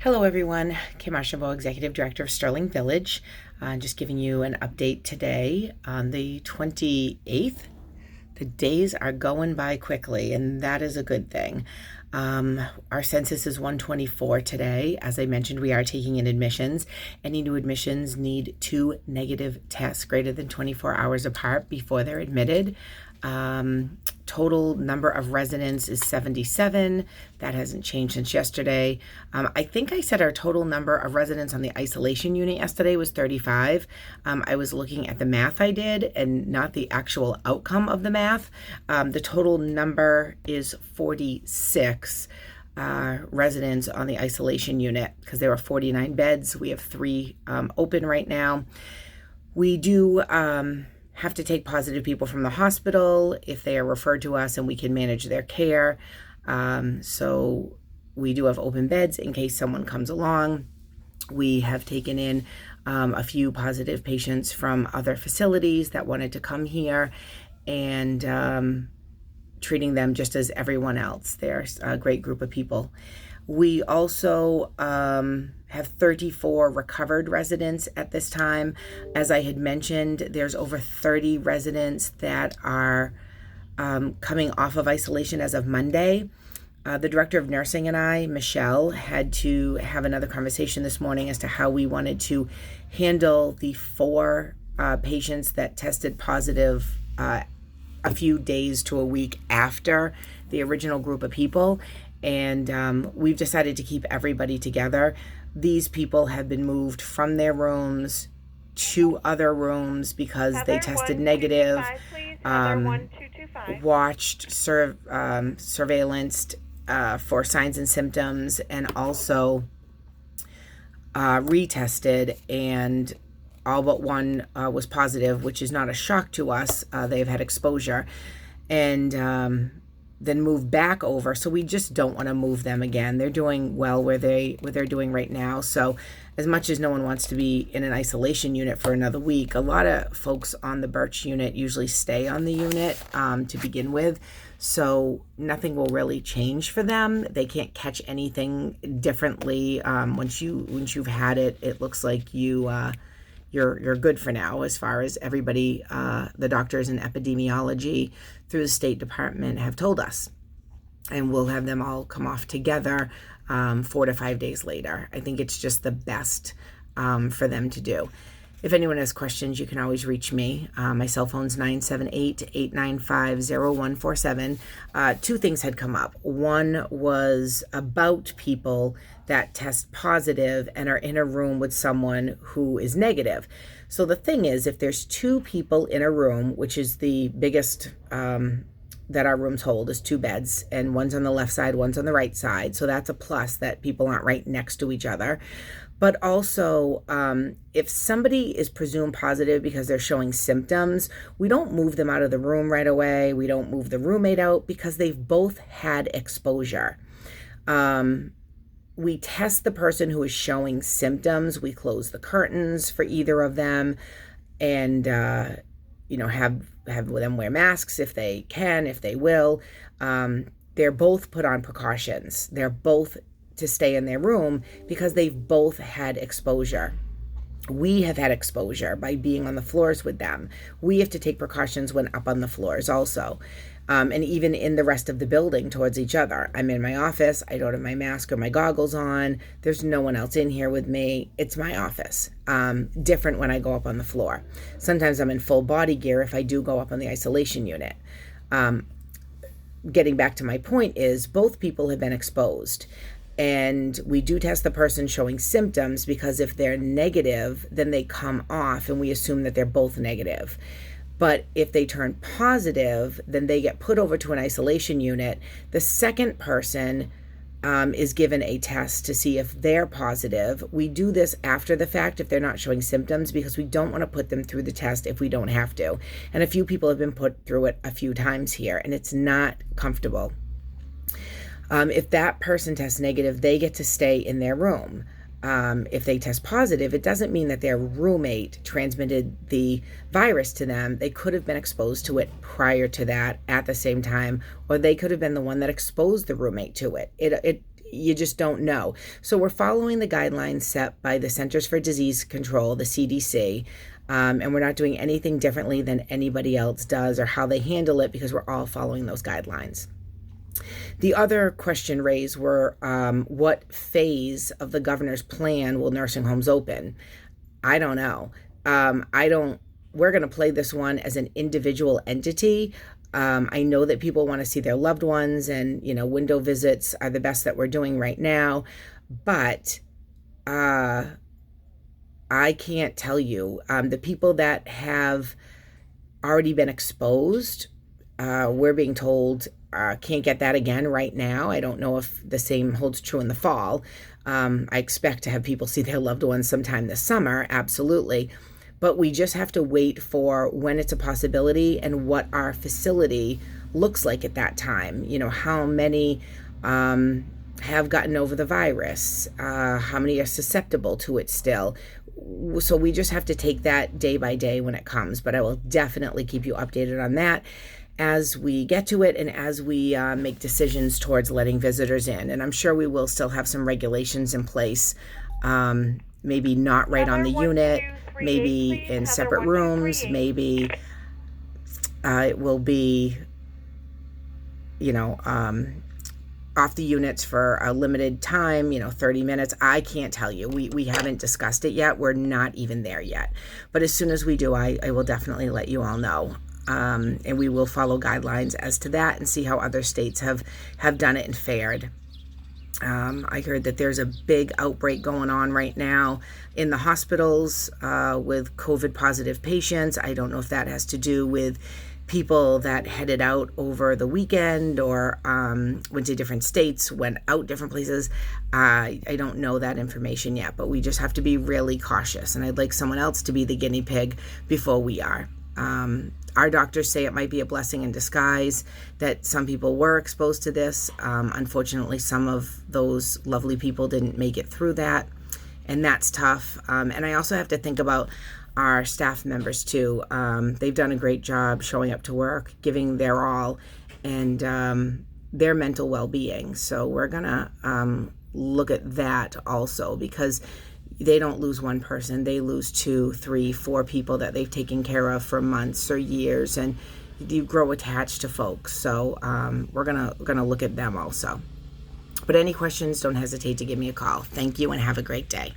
Hello everyone, Kim Archambault, Executive Director of Sterling Village. Just giving you an update today on the 28th. The days are going by quickly, and that is a good thing. Our census is 124 today. As I mentioned, we are taking in admissions. Any new admissions need 2 negative tests greater than 24 hours apart before they're admitted. Total number of residents is 77. That hasn't changed since yesterday. I think I said our total number of residents on the isolation unit yesterday was 35. I was looking at the math I did and not the actual outcome of the math. The total number is 46 residents on the isolation unit because there were 49 beds. We have 3 open right now. We do have to take positive people from the hospital if they are referred to us, and we can manage their care. So we do have open beds in case someone comes along. We have taken in a few positive patients from other facilities that wanted to come here, and treating them just as everyone else. They're a great group of people. We also have 34 recovered residents at this time. As I had mentioned, there's over 30 residents that are coming off of isolation as of Monday. The director of nursing and I, Michelle, had to have another conversation this morning as to how we wanted to handle the 4 patients that tested positive a few days to a week after the original group of people. And we've decided to keep everybody together. These people have been moved from their rooms to other rooms because they tested negative, watched, surveillanced for signs and symptoms, and also retested, and all but one was positive, which is not a shock to us. They've had exposure, and then move back over. So we just don't want to move them again. They're doing well where they're doing right now. So as much as no one wants to be in an isolation unit for another week, a lot of folks on the Birch unit usually stay on the unit to begin with. So nothing will really change for them. They can't catch anything differently. Once you've had it, it looks like you're good for now, as far as everybody, the doctors in epidemiology through the State Department have told us. And we'll have them all come off together 4 to 5 days later. I think it's just the best for them to do. If anyone has questions, you can always reach me. My cell phone's 978-895-0147. 2 things had come up. One was about people that test positive and are in a room with someone who is negative. So the thing is, if there's 2 people in a room, which is the biggest that our rooms hold, is 2 beds, and one's on the left side, one's on the right side. So that's a plus that people aren't right next to each other. But also, if somebody is presumed positive because they're showing symptoms, we don't move them out of the room right away. We don't move the roommate out because they've both had exposure. We test the person who is showing symptoms. We close the curtains for either of them, and have them wear masks if they can, if they will. They're both put on precautions. They're both to stay in their room because they've both had exposure. We have had exposure by being on the floors with them. We have to take precautions when up on the floors also. And even in the rest of the building towards each other. I'm in my office. I don't have my mask or my goggles on. There's no one else in here with me. It's my office. Different when I go up on the floor. Sometimes I'm in full body gear if I do go up on the isolation unit. Getting back to my point is both people have been exposed. And we do test the person showing symptoms because if they're negative, then they come off and we assume that they're both negative. But if they turn positive, then they get put over to an isolation unit. The second person is given a test to see if they're positive. We do this after the fact if they're not showing symptoms because we don't want to put them through the test if we don't have to. And a few people have been put through it a few times here, and it's not comfortable. If that person tests negative, they get to stay in their room. If they test positive, it doesn't mean that their roommate transmitted the virus to them. They could have been exposed to it prior to that at the same time, or they could have been the one that exposed the roommate to it. you just don't know. So we're following the guidelines set by the Centers for Disease Control, the CDC, and we're not doing anything differently than anybody else does or how they handle it, because we're all following those guidelines. The other question raised were what phase of the governor's plan will nursing homes open? I don't know. We're going to play this one as an individual entity. I know that people want to see their loved ones, and, window visits are the best that we're doing right now. But I can't tell you. The people that have already been exposed, we're being told, can't get that again right now. I don't know if the same holds true in the fall. I expect to have people see their loved ones sometime this summer, absolutely. But we just have to wait for when it's a possibility and what our facility looks like at that time. How many have gotten over the virus, how many are susceptible to it still. So we just have to take that day by day when it comes. But I will definitely keep you updated on that as we get to it and as we make decisions towards letting visitors in. And I'm sure we will still have some regulations in place, maybe not right on the unit, maybe in separate rooms, maybe it will be, off the units for a limited time, 30 minutes. I can't tell you. We haven't discussed it yet. We're not even there yet. But as soon as we do, I will definitely let you all know. And we will follow guidelines as to that and see how other states have done it and fared. I heard that there's a big outbreak going on right now in the hospitals with COVID positive patients. I don't know if that has to do with people that headed out over the weekend or went to different states, went out different places. I don't know that information yet, but we just have to be really cautious. And I'd like someone else to be the guinea pig before we are. Our doctors say it might be a blessing in disguise that some people were exposed to this. Unfortunately, some of those lovely people didn't make it through that, and that's tough. And I also have to think about our staff members too. They've done a great job showing up to work, giving their all, and their mental well-being. So we're gonna look at that also, because they don't lose one person, they lose 2, 3, 4 people that they've taken care of for months or years, and you grow attached to folks. So we're gonna look at them also. But any questions, don't hesitate to give me a call. Thank you and have a great day.